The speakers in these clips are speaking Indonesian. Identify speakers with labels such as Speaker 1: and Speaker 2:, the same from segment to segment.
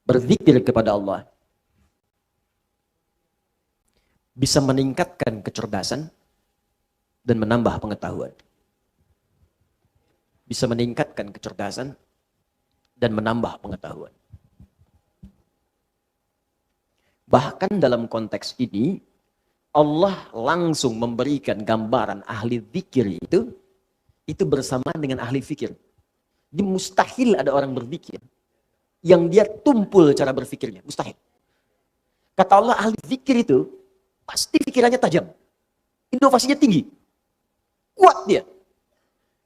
Speaker 1: berzikir kepada Allah bisa meningkatkan kecerdasan dan menambah pengetahuan. Bisa meningkatkan kecerdasan dan menambah pengetahuan. Bahkan dalam konteks ini, Allah langsung memberikan gambaran ahli zikir itu bersamaan dengan ahli fikir. Jadi mustahil ada orang berzikir yang dia tumpul cara berfikirnya. Mustahil. Kata Allah, ahli zikir itu pasti pikirannya tajam. Inovasinya tinggi. Kuat dia.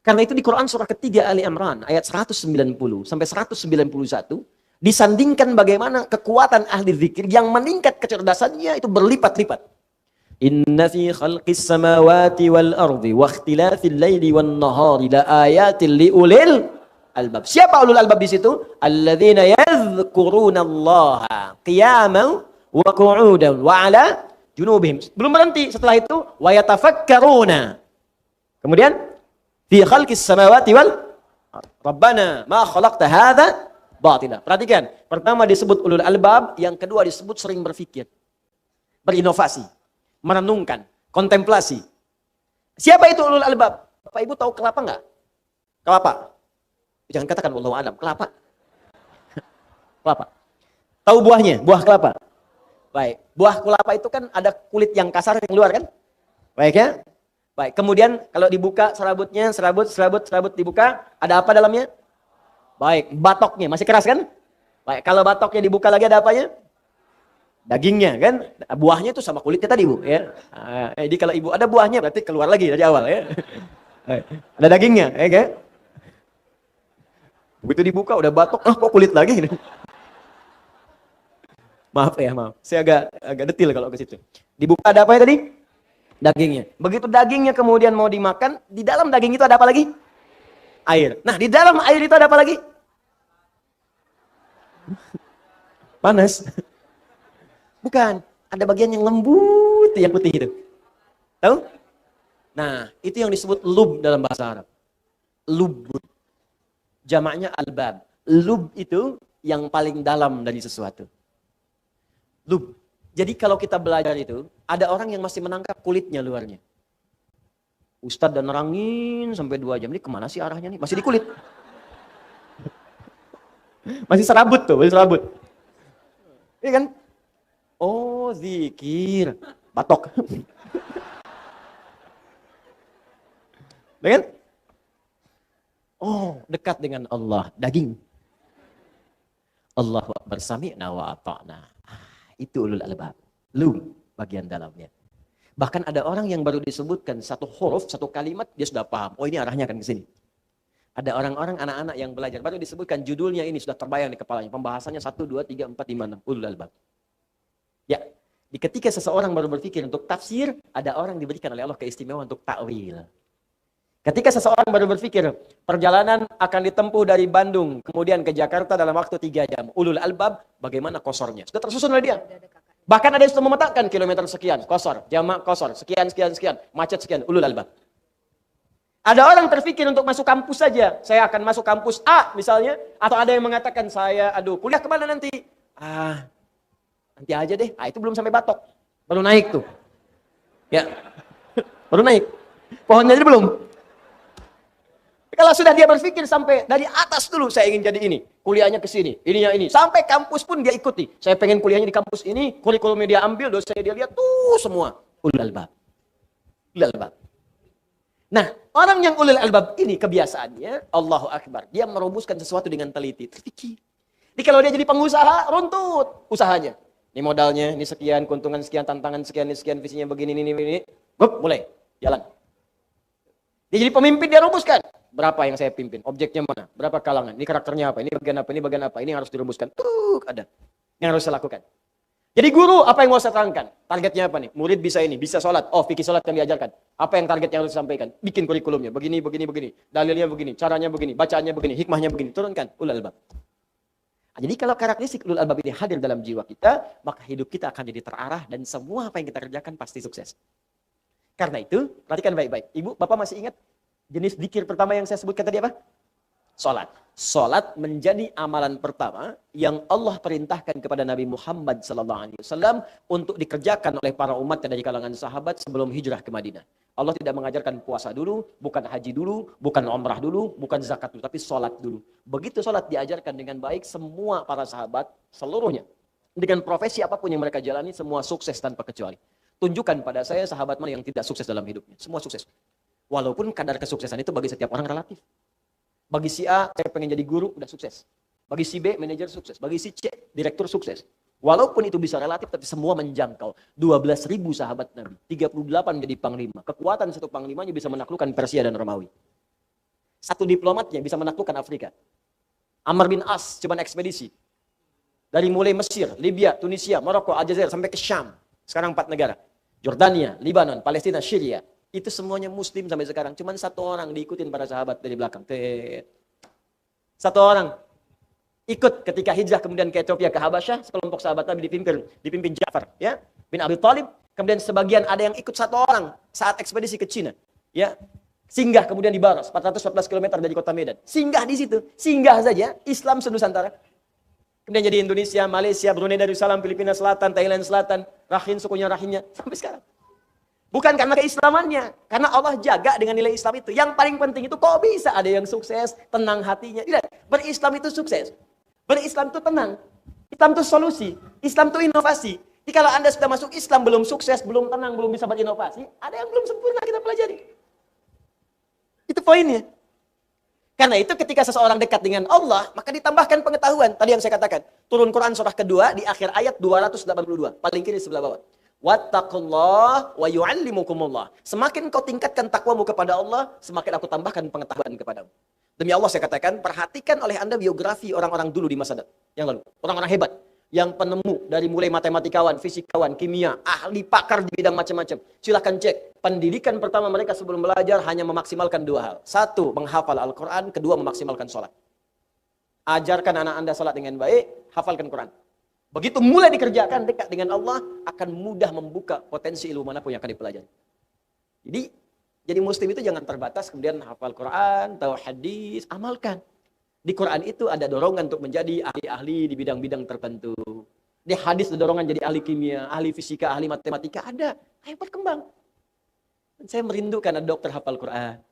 Speaker 1: Karena itu di Quran surah ketiga Ali Imran ayat 190 sampai 191 disandingkan bagaimana kekuatan ahli zikir yang meningkat kecerdasannya itu berlipat-lipat. Inna fi khalqis samawati wal ardi wa ikhtilafil laili wan nahari la ayatin liulil albab. Siapa ulul albab di situ? Alladzina yadhkurunallaha qiyaman wa qu'udan wa 'ala junubihim. Belum berhenti, setelah itu wa yatafakkaruna. Kemudian fi khalqis samawati wal Rabbana ma khalaqta hadza batila. Perhatikan, pertama disebut ulul albab, yang kedua disebut sering berpikir, berinovasi, merenungkan, kontemplasi. Siapa itu ulul albab? Bapak Ibu tahu kelapa enggak? Kelapa. Jangan katakan wallahu alam, kelapa. Kelapa. Tahu buahnya, buah kelapa? Baik, buah kelapa itu kan ada kulit yang kasar yang keluar kan? Baik ya? Baik, kemudian kalau dibuka serabutnya, serabut dibuka, ada apa dalamnya? Baik, batoknya masih keras kan? Baik, kalau batoknya dibuka lagi ada apanya? Dagingnya kan? Buahnya itu sama kulitnya tadi Bu ya. Jadi kalau Ibu ada buahnya berarti keluar lagi dari awal ya. Ada dagingnya, ya kan? Begitu dibuka udah batok, kok kulit lagi? Maaf ya, maaf. Saya agak detil kalau ke situ. Dibuka ada apa ya tadi? Dagingnya. Begitu dagingnya kemudian mau dimakan, di dalam daging itu ada apa lagi? Air. Nah, di dalam air itu ada apa lagi? Panas. Bukan. Ada bagian yang lembut, yang putih itu. Tahu? Nah, itu yang disebut lub dalam bahasa Arab. Lub. Jamaknya albab. Lub itu yang paling dalam dari sesuatu. Lub. Jadi kalau kita belajar itu, ada orang yang masih menangkap kulitnya luarnya. Ustadz dan nerangin sampai 2 jam. Ini kemana sih arahnya nih? Masih di kulit. Masih serabut tuh, masih serabut. Iya kan? Oh, zikir. Batok. Kan? Oh, dekat dengan Allah. Daging. Allahu Akbar, sami'na wa ata'na. Itu ulul albab. Lub bagian dalamnya. Bahkan ada orang yang baru disebutkan satu huruf, satu kalimat, dia sudah paham. Oh, ini arahnya akan ke sini. Ada orang-orang, anak-anak yang belajar, baru disebutkan judulnya ini, sudah terbayang di kepalanya. Pembahasannya 1, 2, 3, 4, 5, 6. Ulul albab. Ya, ketika seseorang baru berpikir untuk tafsir, ada orang diberikan oleh Allah keistimewaan untuk takwil. Ketika seseorang baru berpikir, perjalanan akan ditempuh dari Bandung, kemudian ke Jakarta dalam waktu 3 jam. Ulul albab, bagaimana kosornya? Sudah tersusun oleh dia. Bahkan ada yang sudah memetakan kilometer sekian, kosor, jamak kosor, sekian, macet sekian, ulul albab. Ada orang terpikir untuk masuk kampus saja. Saya akan masuk kampus A misalnya. Atau ada yang mengatakan saya, kuliah kemana nanti? Nanti aja deh. Itu belum sampai batok. Baru naik tuh. Ya, baru naik. Pohonnya aja belum. Kalau sudah dia berpikir sampai dari atas dulu, saya ingin jadi ini, kuliahnya ke sini, ininya ini, sampai kampus pun dia ikuti. Saya pengen kuliahnya di kampus ini, kurikulumnya dia ambil, dosennya dia lihat tuh semua. Ulul albab. Ulul albab. Nah, orang yang ulul albab ini kebiasaannya, Allahu Akbar, dia merumuskan sesuatu dengan teliti, terpikir. Jadi kalau dia jadi pengusaha, runtut usahanya. Ini modalnya, ini sekian, keuntungan sekian, tantangan sekian, ini sekian, visinya begini, ini. Mulai, jalan. Dia jadi pemimpin, dia rumuskan. Berapa yang saya pimpin? Objeknya mana? Berapa kalangan? Ini karakternya apa? Ini bagian apa? Ini bagian apa? Ini yang harus dirumuskan. Ada. Yang harus saya lakukan. Jadi guru, apa yang mau saya terangkan? Targetnya apa nih? Murid bisa ini, bisa sholat. Oh, fikih sholat yang diajarkan. Apa yang target yang harus disampaikan? Bikin kurikulumnya. Begini. Dalilnya begini. Caranya begini. Bacaannya begini. Hikmahnya begini. Turunkan. Ulul albab. Jadi kalau karakteristik ulul albab ini hadir dalam jiwa kita, maka hidup kita akan jadi terarah dan semua apa yang kita kerjakan pasti sukses. Karena itu, perhatikan baik-baik. Ibu, Bapak masih ingat jenis zikir pertama yang saya sebutkan tadi apa? Salat. Salat menjadi amalan pertama yang Allah perintahkan kepada Nabi Muhammad SAW untuk dikerjakan oleh para umatnya dari kalangan sahabat sebelum hijrah ke Madinah. Allah tidak mengajarkan puasa dulu, bukan haji dulu, bukan umrah dulu, bukan zakat dulu, tapi salat dulu. Begitu salat diajarkan dengan baik, semua para sahabat seluruhnya dengan profesi apapun yang mereka jalani, semua sukses tanpa kecuali. Tunjukkan pada saya sahabat mana yang tidak sukses dalam hidupnya. Semua sukses. Walaupun kadar kesuksesan itu bagi setiap orang relatif. Bagi si A, saya pengen jadi guru, udah sukses. Bagi si B, manajer sukses. Bagi si C, direktur sukses. Walaupun itu bisa relatif, tapi semua menjangkau. 12.000 sahabat Nabi. 38 jadi panglima. Kekuatan satu panglimanya bisa menaklukkan Persia dan Romawi. Satu diplomatnya bisa menaklukkan Afrika. Amr bin As, cuman ekspedisi. Dari mulai Mesir, Libya, Tunisia, Maroko, Aljazair, sampai ke Syam. Sekarang 4 negara. Jordania, Libanon, Palestina, Syria. Itu semuanya muslim sampai sekarang. Cuman satu orang diikutin para sahabat dari belakang. Satu orang ikut ketika hijrah kemudian ke Ethiopia, ke Habasyah. Sekelompok sahabat Nabi dipimpin Ja'far ya, bin Abi Thalib. Kemudian sebagian ada yang ikut satu orang saat ekspedisi ke Cina. Ya, singgah kemudian di Baros, 414 km dari kota Medan. Singgah di situ. Singgah saja Islam senusantara. Kemudian jadi Indonesia, Malaysia, Brunei Darussalam, Filipina Selatan, Thailand Selatan, Rakhine, sukunya Rakhine sampai sekarang. Bukan karena keislamannya, karena Allah jaga dengan nilai Islam itu. Yang paling penting itu kok bisa ada yang sukses, tenang hatinya. Tidak, berislam itu sukses. Berislam itu tenang. Islam itu solusi. Islam itu inovasi. Jadi kalau Anda sudah masuk Islam belum sukses, belum tenang, belum bisa berinovasi, ada yang belum sempurna kita pelajari. Itu poinnya. Karena itu ketika seseorang dekat dengan Allah, maka ditambahkan pengetahuan. Tadi yang saya katakan, turun Quran surah kedua di akhir ayat 282, paling kiri sebelah bawah. Wattaqullah wa yu'allimukumullah. Semakin kau tingkatkan takwamu kepada Allah, semakin aku tambahkan pengetahuan kepadamu. Demi Allah saya katakan, perhatikan oleh Anda biografi orang-orang dulu di masa yang lalu. Orang-orang hebat, yang penemu dari mulai matematikawan, fisikawan, kimia, ahli pakar di bidang macam-macam. Silahkan cek. Pendidikan pertama mereka sebelum belajar hanya memaksimalkan 2 hal. 1, menghafal Al-Quran. 2, memaksimalkan sholat. Ajarkan anak Anda sholat dengan baik, hafalkan Quran. Begitu mulai dikerjakan dekat dengan Allah, akan mudah membuka potensi ilmu manapun yang akan dipelajari. Jadi muslim itu jangan terbatas kemudian hafal Quran, tahu hadis, amalkan. Di Quran itu ada dorongan untuk menjadi ahli-ahli di bidang-bidang tertentu. Di hadis ada dorongan jadi ahli kimia, ahli fisika, ahli matematika, ada. Ayo berkembang. Dan saya merindukan ada dokter hafal Quran.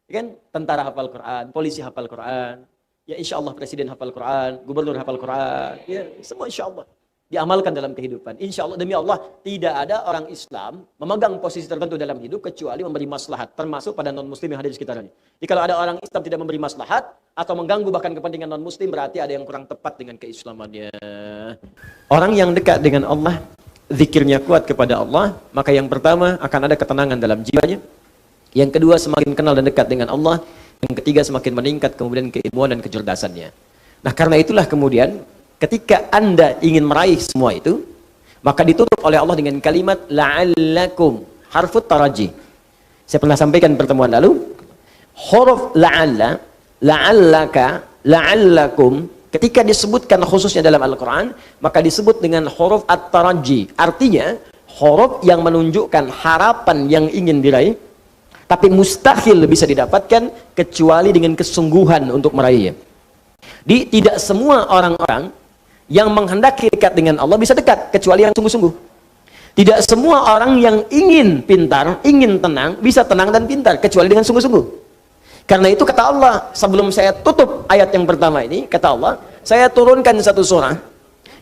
Speaker 1: Kan? Tentara hafal Quran, polisi hafal Quran. Ya insya Allah presiden hafal Quran, gubernur hafal Quran, ya semua insya Allah diamalkan dalam kehidupan. Insya Allah, demi Allah, tidak ada orang Islam memegang posisi tertentu dalam hidup kecuali memberi maslahat, termasuk pada non-muslim yang hadir di sekitarnya. Jadi kalau ada orang Islam tidak memberi maslahat atau mengganggu bahkan kepentingan non-muslim, berarti ada yang kurang tepat dengan keislamannya. Orang yang dekat dengan Allah, zikirnya kuat kepada Allah, maka yang pertama akan ada ketenangan dalam jiwanya. Yang kedua, semakin kenal dan dekat dengan Allah. Yang ketiga, semakin meningkat kemudian keilmuan dan kecerdasannya. Nah, karena itulah kemudian ketika Anda ingin meraih semua itu, maka ditutup oleh Allah dengan kalimat la'allakum, harfut taraji. Saya pernah sampaikan pertemuan lalu, huruf la'alla, la'allaka, la'allakum, ketika disebutkan khususnya dalam Al-Quran, maka disebut dengan huruf at-taraji. Artinya, huruf yang menunjukkan harapan yang ingin diraih, tapi mustahil bisa didapatkan kecuali dengan kesungguhan untuk meraihnya. Tidak semua orang-orang yang menghendaki dekat dengan Allah bisa dekat, kecuali yang sungguh-sungguh. Tidak semua orang yang ingin pintar, ingin tenang, bisa tenang dan pintar, kecuali dengan sungguh-sungguh. Karena itu kata Allah, sebelum saya tutup ayat yang pertama ini, kata Allah, saya turunkan satu surah,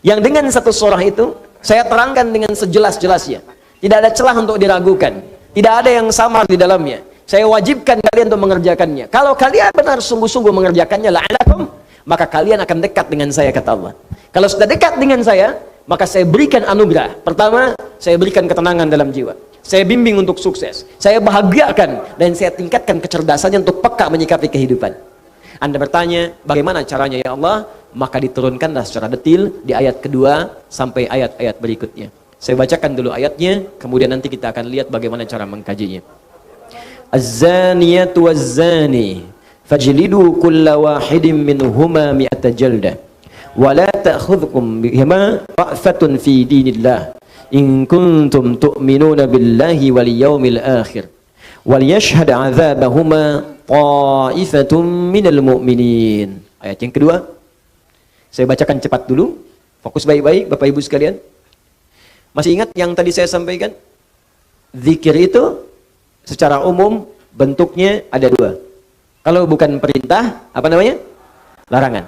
Speaker 1: yang dengan satu surah itu, saya terangkan dengan sejelas-jelasnya. Tidak ada celah untuk diragukan. Tidak ada yang samar di dalamnya. Saya wajibkan kalian untuk mengerjakannya. Kalau kalian benar sungguh-sungguh mengerjakannya, la'alakum, maka kalian akan dekat dengan saya, kata Allah. Kalau sudah dekat dengan saya, maka saya berikan anugerah. Pertama, saya berikan ketenangan dalam jiwa. Saya bimbing untuk sukses. Saya bahagiakan dan saya tingkatkan kecerdasannya untuk peka menyikapi kehidupan. Anda bertanya, bagaimana caranya ya Allah? Maka diturunkanlah secara detil di ayat kedua sampai ayat-ayat berikutnya. Saya bacakan dulu ayatnya, kemudian nanti kita akan lihat bagaimana cara mengkajinya. Az-zaniyatu waz-zani fajlidu kulla wahidin minhuma mi'ata jaldah wa la ta'khudhukum bihima ra'fatun fi dinillah in kuntum tu'minuna billahi wal yawmil akhir wal yashhad 'adzabahuma ta'ifatum minal mu'minin. Ayat yang kedua, saya bacakan cepat dulu, fokus baik-baik Bapak Ibu sekalian. Masih ingat yang tadi saya sampaikan? Zikir itu secara umum bentuknya ada dua. Kalau bukan perintah, apa namanya? Larangan.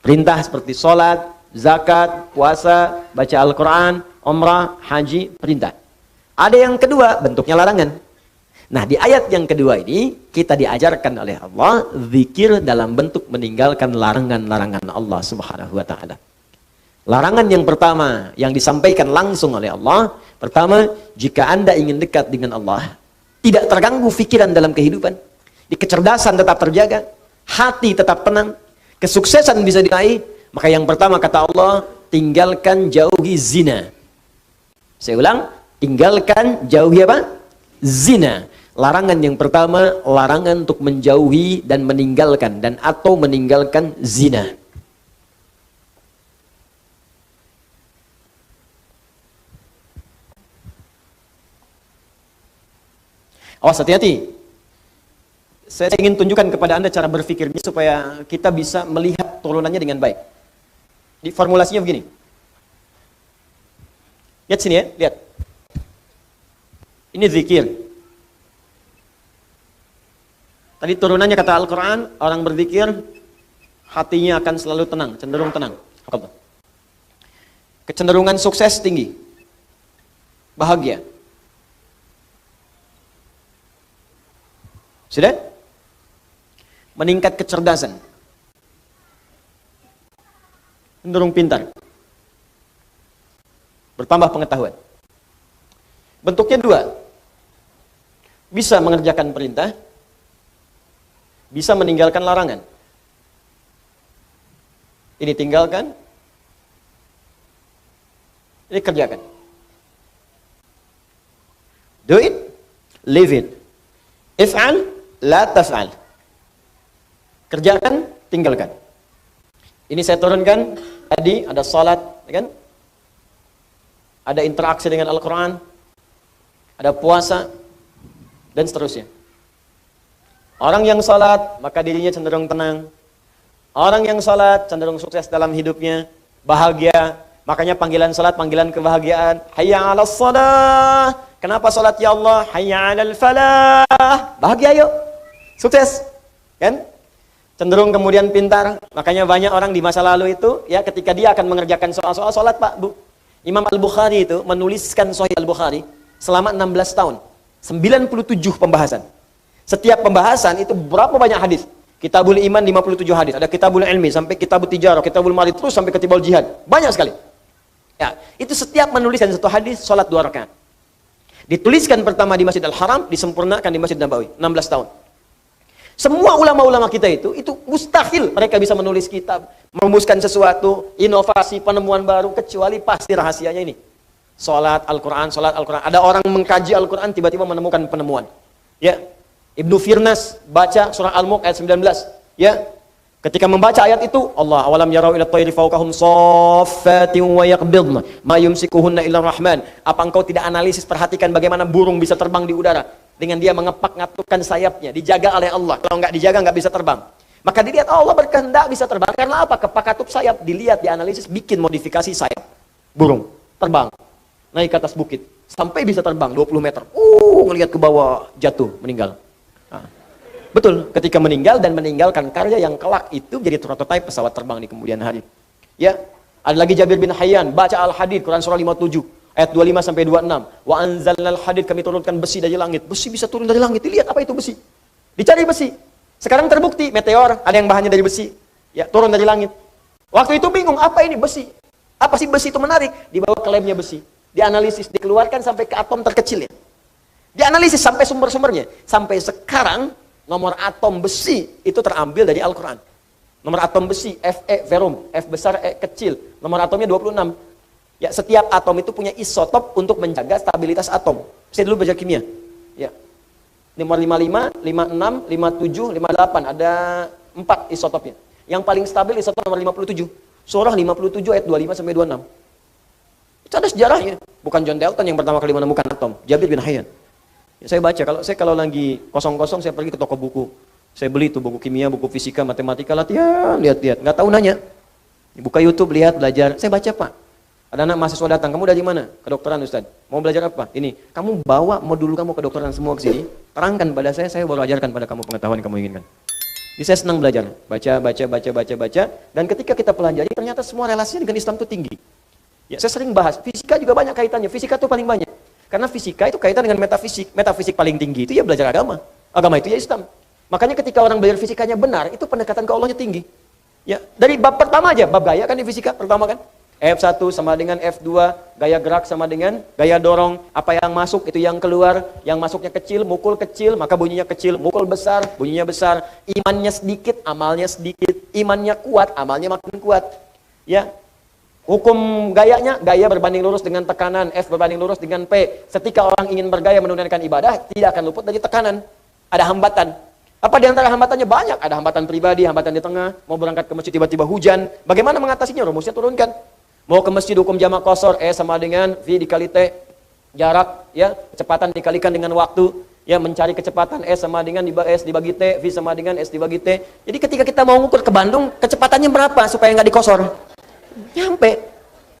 Speaker 1: Perintah seperti sholat, zakat, puasa, baca Al-Quran, umrah, haji, perintah. Ada yang kedua, bentuknya larangan. Nah, di ayat yang kedua ini, kita diajarkan oleh Allah, zikir dalam bentuk meninggalkan larangan-larangan Allah Subhanahu wa ta'ala. Larangan yang pertama, yang disampaikan langsung oleh Allah, pertama, jika Anda ingin dekat dengan Allah, tidak terganggu pikiran dalam kehidupan, di kecerdasan tetap terjaga, hati tetap tenang, kesuksesan bisa diraih, maka yang pertama kata Allah, tinggalkan jauhi zina. Saya ulang, tinggalkan jauhi apa? Zina. Larangan yang pertama, larangan untuk menjauhi dan meninggalkan dan atau meninggalkan zina. Awas, hati-hati. Saya ingin tunjukkan kepada Anda cara berpikirnya supaya kita bisa melihat turunannya dengan baik. Di formulasinya begini. Lihat sini ya, lihat. Ini zikir. Tadi turunannya kata Al-Quran, orang berzikir, hatinya akan selalu tenang, cenderung tenang. Kecenderungan sukses tinggi. Bahagia. Sudah? Meningkat kecerdasan. Cenderung pintar. Bertambah pengetahuan. Bentuknya dua. Bisa mengerjakan perintah, bisa meninggalkan larangan. Ini tinggalkan, ini kerjakan. Do it, live it. If'al, la taf'al. Kerjakan, tinggalkan. Ini saya turunkan, tadi ada salat, kan? Ada interaksi dengan Al-Quran, ada puasa, dan seterusnya. Orang yang salat, maka dirinya cenderung tenang. Orang yang salat, cenderung sukses dalam hidupnya, bahagia. Makanya panggilan salat, panggilan kebahagiaan. Hayya 'alas shalah. Kenapa salat ya Allah? Hayya 'alal falah. Bahagia yuk. Sukses. Kan? Cenderung kemudian pintar. Makanya banyak orang di masa lalu itu, ya ketika dia akan mengerjakan soal-soal salat, Pak, Bu. Imam Al-Bukhari itu menuliskan Sahih Al-Bukhari selama 16 tahun. 97 pembahasan. Setiap pembahasan itu berapa banyak hadis? Kitabul Iman 57 hadis, ada Kitabul Ilmi sampai Kitabul Tijarah, Kitabul Mari terus sampai Kitabul Jihad. Banyak sekali. Ya, itu setiap menuliskan satu hadis salat 2 rakaat. Dituliskan pertama di Masjid Al-Haram, disempurnakan di Masjid Nabawi, 16 tahun. Semua ulama-ulama kita itu mustahil mereka bisa menulis kitab, merumuskan sesuatu, inovasi, penemuan baru, kecuali pasti rahasianya ini. Salat Al-Quran, salat Al-Quran. Ada orang mengkaji Al-Quran, tiba-tiba menemukan penemuan. Ya, Ibnu Firnas baca surah Al-Mulk ayat 19. Ya, ketika membaca ayat itu, Allah awalam yarau ila tayri fawqahum saffatin wa yaqbidna ma yumsikuhunna illa rahman. Apa engkau tidak analisis, perhatikan bagaimana burung bisa terbang di udara dengan dia mengepak-ngatukan sayapnya, dijaga oleh Allah. Kalau enggak dijaga enggak bisa terbang. Maka dilihat Allah berkehendak bisa terbang. Karena apa? Kepak-katup sayap, dilihat, dianalisis, bikin modifikasi sayap burung terbang naik ke atas bukit sampai bisa terbang 20 meter. Ngelihat ke bawah, jatuh, meninggal. Nah, betul, ketika meninggal dan meninggalkan karya yang kelak itu jadi prototipe pesawat terbang di kemudian hari. Ya, ada lagi Jabir bin Hayyan baca Al-Hadid, Quran surah 57 ayat 25 sampai 26. Wa anzalnal hadid, kami turunkan besi dari langit. Besi bisa turun dari langit. Dilihat apa itu besi. Dicari besi. Sekarang terbukti meteor ada yang bahannya dari besi. Ya, turun dari langit. Waktu itu bingung, apa ini besi? Apa sih besi itu menarik? Dibawa ke labnya besi. Dianalisis, dikeluarkan sampai ke atom terkecil ya. Dianalisis sampai sumber-sumbernya. Sampai sekarang nomor atom besi itu terambil dari Al-Quran. Nomor atom besi Fe verum, F besar E kecil. Nomor atomnya 26. Ya, setiap atom itu punya isotop untuk menjaga stabilitas atom. Saya dulu belajar kimia. Ya. Nomor 55, 56, 57, 58 ada 4 isotopnya. Yang paling stabil isotop nomor 57. Surah 57 ayat 25 sampai 26. Itu ada sejarahnya. Bukan John Dalton yang pertama kali menemukan atom, Jabir bin Hayyan. Saya baca, kalau lagi kosong-kosong saya pergi ke toko buku. Saya beli tuh buku kimia, buku fisika, matematika, latihan, lihat-lihat. Nggak tahu nanya. Buka YouTube, lihat, belajar. Saya baca, Pak. Ada anak mahasiswa datang, kamu dari mana? Kedokteran, Ustaz. Mau belajar apa? Ini. Kamu bawa modul kamu kedokteran semua ke sini. Terangkan pada saya baru ajarkan pada kamu pengetahuan yang kamu inginkan. Jadi saya senang belajar. Baca. Dan ketika kita pelajari, ternyata semua relasinya dengan Islam itu tinggi. Ya, saya sering bahas. Fisika juga banyak kaitannya. Fisika itu paling banyak. Karena fisika itu kaitan dengan metafisik. Metafisik paling tinggi itu ya belajar agama. Agama itu ya Islam. Makanya ketika orang belajar fisikanya benar, itu pendekatan ke Allahnya tinggi. Ya, dari bab pertama aja, bab gaya kan di fisika pertama kan. F1 sama dengan F2, gaya gerak sama dengan gaya dorong, apa yang masuk itu yang keluar, yang masuknya kecil, mukul kecil, maka bunyinya kecil, mukul besar, bunyinya besar. Imannya sedikit, amalnya sedikit. Imannya kuat, amalnya makin kuat. Ya. Hukum gayanya, gaya berbanding lurus dengan tekanan, F berbanding lurus dengan P. Ketika orang ingin bergaya menunaikan ibadah, tidak akan luput dari tekanan. Ada hambatan. Apa di antara hambatannya? Banyak. Ada hambatan pribadi, hambatan di tengah, mau berangkat ke masjid tiba-tiba hujan. Bagaimana mengatasinya? Rumusnya turunkan. Mau ke masjid hukum jamak qashar, E sama dengan V dikali T. Jarak, ya, kecepatan dikalikan dengan waktu. Ya, mencari kecepatan S sama dengan S dibagi T, V sama dengan S dibagi T. Jadi ketika kita mau ngukur ke Bandung, kecepatannya berapa supaya nggak dikosor? Nyampe.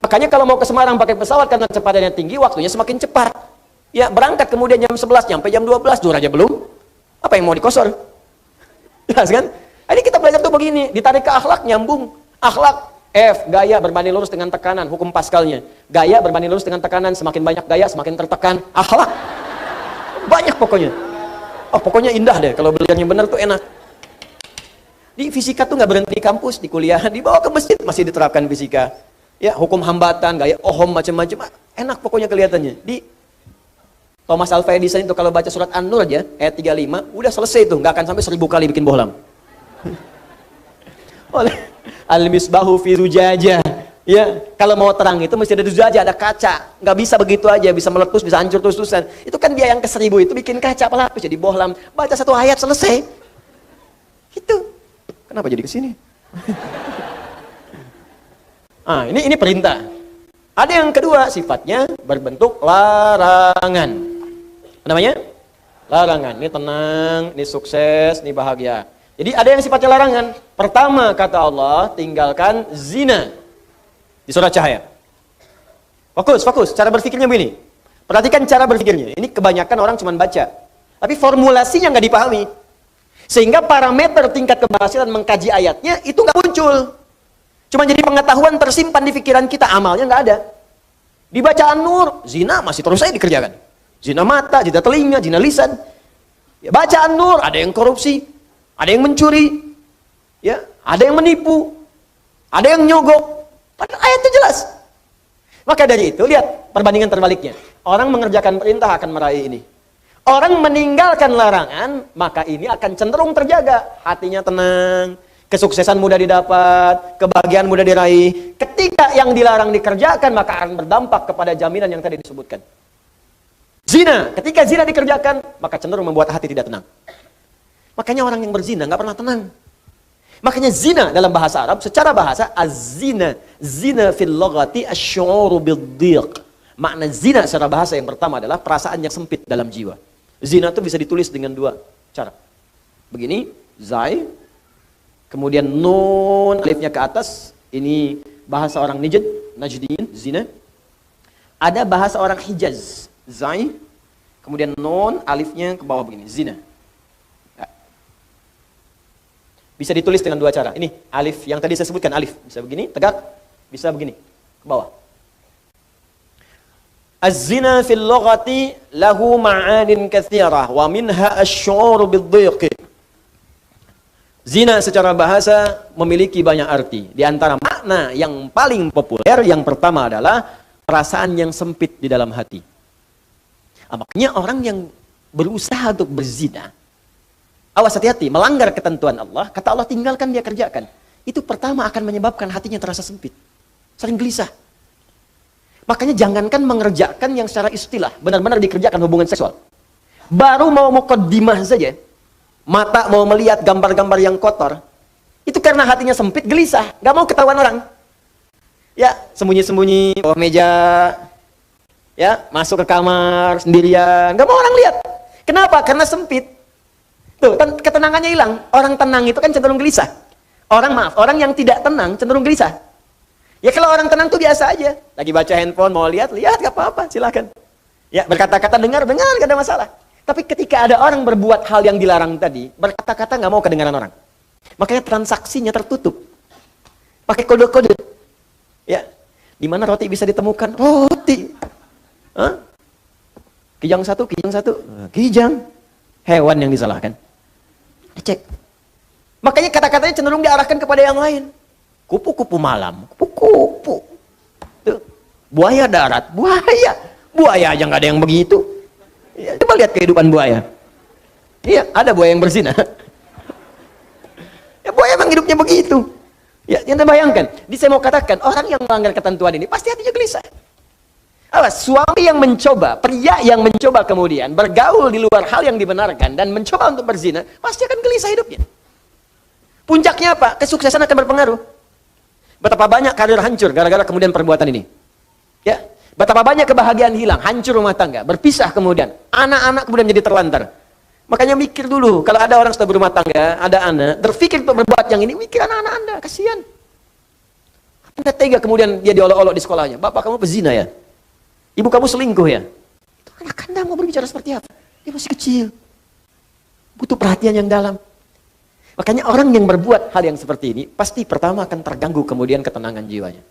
Speaker 1: Makanya kalau mau ke Semarang pakai pesawat karena kecepatannya tinggi, waktunya semakin cepat. Ya, berangkat kemudian jam 11, nyampe jam 12, zuhur aja belum. Apa yang mau dikosor? Jelas kan? Ini kita belajar tuh begini, ditarik ke akhlak, nyambung. Akhlak, F, gaya berbanding lurus dengan tekanan, hukum Pascalnya. Gaya berbanding lurus dengan tekanan, semakin banyak gaya, semakin tertekan. Akhlak. Banyak pokoknya. Oh, pokoknya indah deh, kalau belajarnya benar tuh enak. Di fisika tuh nggak berhenti di kampus, di kuliah, dibawa ke masjid masih diterapkan fisika. Ya, hukum hambatan, gaya Ohm macam-macam, enak pokoknya kelihatannya. Di Thomas Alva Edison itu kalau baca surat An-Nur aja, ayat 35, udah selesai tuh, nggak akan sampai 1000 kali bikin bohlam. Oleh Al-Misbahu fi Zujajah. Ya, kalau mau terang itu mesti ada zujajah, ada kaca. Nggak bisa begitu aja, bisa meletus, bisa hancur terus-terusan. Itu kan dia yang ke 1000 itu bikin kaca pelapis jadi bohlam. Baca satu ayat selesai. Itu. Kenapa jadi ke sini? Ini perintah. Ada yang kedua, sifatnya berbentuk larangan. Apa namanya? Larangan. Ini tenang, ini sukses, ini bahagia. Jadi ada yang sifatnya larangan. Pertama kata Allah, tinggalkan zina. Di surah Cahaya. Fokus. Cara berpikirnya begini. Perhatikan cara berpikirnya. Ini kebanyakan orang cuma baca. Tapi formulasinya nggak dipahami. Sehingga parameter tingkat keberhasilan mengkaji ayatnya itu nggak muncul. Cuma jadi pengetahuan tersimpan di pikiran kita, amalnya nggak ada. Di bacaan Nur, zina masih terus saja dikerjakan. Zina mata, zina telinga, zina lisan. Ya, bacaan Nur, ada yang korupsi, ada yang mencuri, ya, ada yang menipu, ada yang nyogok. Padahal ayatnya jelas. Maka dari itu, lihat perbandingan terbaliknya. Orang mengerjakan perintah akan meraih ini. Orang meninggalkan larangan, maka ini akan cenderung terjaga. Hatinya tenang, kesuksesan mudah didapat, kebahagiaan mudah diraih. Ketika yang dilarang dikerjakan, maka akan berdampak kepada jaminan yang tadi disebutkan. Zina, ketika zina dikerjakan, maka cenderung membuat hati tidak tenang. Makanya orang yang berzina nggak pernah tenang. Makanya zina dalam bahasa Arab, secara bahasa, az-zina. Zina fil loghati asy'uru bid-dhiq. Makna zina secara bahasa yang pertama adalah perasaan yang sempit dalam jiwa. Zina itu bisa ditulis dengan dua cara. Begini, zai, kemudian nun, alifnya ke atas. Ini bahasa orang Najdiyin, zina. Ada bahasa orang Hijaz, zai, kemudian nun, alifnya ke bawah begini, zina. Bisa ditulis dengan dua cara. Ini alif yang tadi saya sebutkan, alif. Bisa begini, tegak, bisa begini, ke bawah. Az-zina fil lughati lahu ma'anin katsirah wa minha asy-syu'ur bid-dhiq. Zina secara bahasa memiliki banyak arti. Di antara makna yang paling populer yang pertama adalah perasaan yang sempit di dalam hati. Makanya orang yang berusaha untuk berzina, awas hati-hati, melanggar ketentuan Allah, kata Allah tinggalkan dia kerjakan. Itu pertama akan menyebabkan hatinya terasa sempit. Sering gelisah. Makanya jangankan mengerjakan yang secara istilah, benar-benar dikerjakan hubungan seksual. Baru mau muqaddimah saja, mata mau melihat gambar-gambar yang kotor, itu karena hatinya sempit, gelisah, gak mau ketahuan orang. Ya, sembunyi-sembunyi bawah meja, ya, masuk ke kamar sendirian, gak mau orang lihat. Kenapa? Karena sempit. Tuh, ketenangannya hilang. Orang tenang itu kan cenderung gelisah. Orang yang tidak tenang cenderung gelisah. Ya kalau orang tenang tuh biasa aja. Lagi baca handphone, mau lihat, gak apa-apa, silakan. Ya, berkata-kata, dengar, gak ada masalah. Tapi ketika ada orang berbuat hal yang dilarang tadi, berkata-kata nggak mau kedengaran orang. Makanya transaksinya tertutup. Pakai kode-kode. Ya, di mana roti bisa ditemukan? Roti. Hah? Kijang satu. Kijang. Hewan yang disalahkan. Cek. Makanya kata-katanya cenderung diarahkan kepada yang lain. Kupu-kupu malam. Kupu-kupu. Tuh. Buaya darat. Buaya aja nggak ada yang begitu. Ya, coba lihat kehidupan buaya. Iya, ada buaya yang berzina. Ya, buaya emang hidupnya begitu. Ya, yang bayangkan. Saya mau katakan, orang yang melanggar ketentuan ini pasti hatinya gelisah. Awas, suami yang mencoba, pria yang mencoba kemudian bergaul di luar hal yang dibenarkan dan mencoba untuk berzina, pasti akan gelisah hidupnya. Puncaknya apa? Kesuksesan akan berpengaruh. Betapa banyak karir hancur gara-gara kemudian perbuatan ini. Ya, betapa banyak kebahagiaan hilang, hancur rumah tangga, berpisah kemudian, anak-anak kemudian jadi terlantar. Makanya mikir dulu, kalau ada orang sudah berumah tangga, ada anak, berpikir untuk berbuat yang ini, mikir anak-anak Anda, kasihan. Anda tega kemudian dia diolok-olok di sekolahnya, bapak kamu pezina ya? Ibu kamu selingkuh ya? Itu anak Anda mau berbicara seperti apa? Dia masih kecil. Butuh perhatian yang dalam. Makanya orang yang berbuat hal yang seperti ini, pasti pertama akan terganggu kemudian ketenangan jiwanya.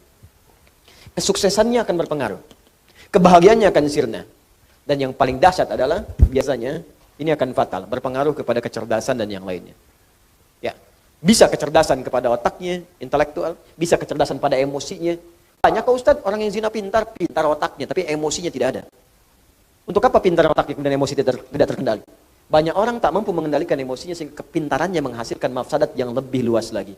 Speaker 1: Kesuksesannya akan berpengaruh. Kebahagiaannya akan sirna. Dan yang paling dahsyat adalah, biasanya, ini akan fatal. Berpengaruh kepada kecerdasan dan yang lainnya. Ya, bisa kecerdasan kepada otaknya, intelektual. Bisa kecerdasan pada emosinya. Banyak kok Ustadz, orang yang zina pintar otaknya, tapi emosinya tidak ada. Untuk apa pintar otaknya dan emosi tidak terkendali? Banyak orang tak mampu mengendalikan emosinya sehingga kepintarannya menghasilkan mafsadat yang lebih luas lagi.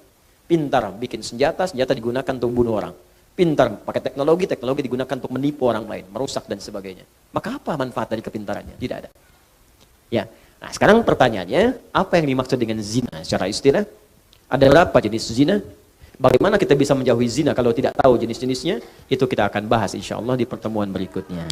Speaker 1: Pintar bikin senjata digunakan untuk bunuh orang. Pintar pakai teknologi digunakan untuk menipu orang lain, merusak dan sebagainya. Maka apa manfaat dari kepintarannya? Tidak ada. Ya. Nah, sekarang pertanyaannya, apa yang dimaksud dengan zina secara istilah? Ada berapa jenis zina? Bagaimana kita bisa menjauhi zina kalau tidak tahu jenis-jenisnya? Itu kita akan bahas insya Allah di pertemuan berikutnya.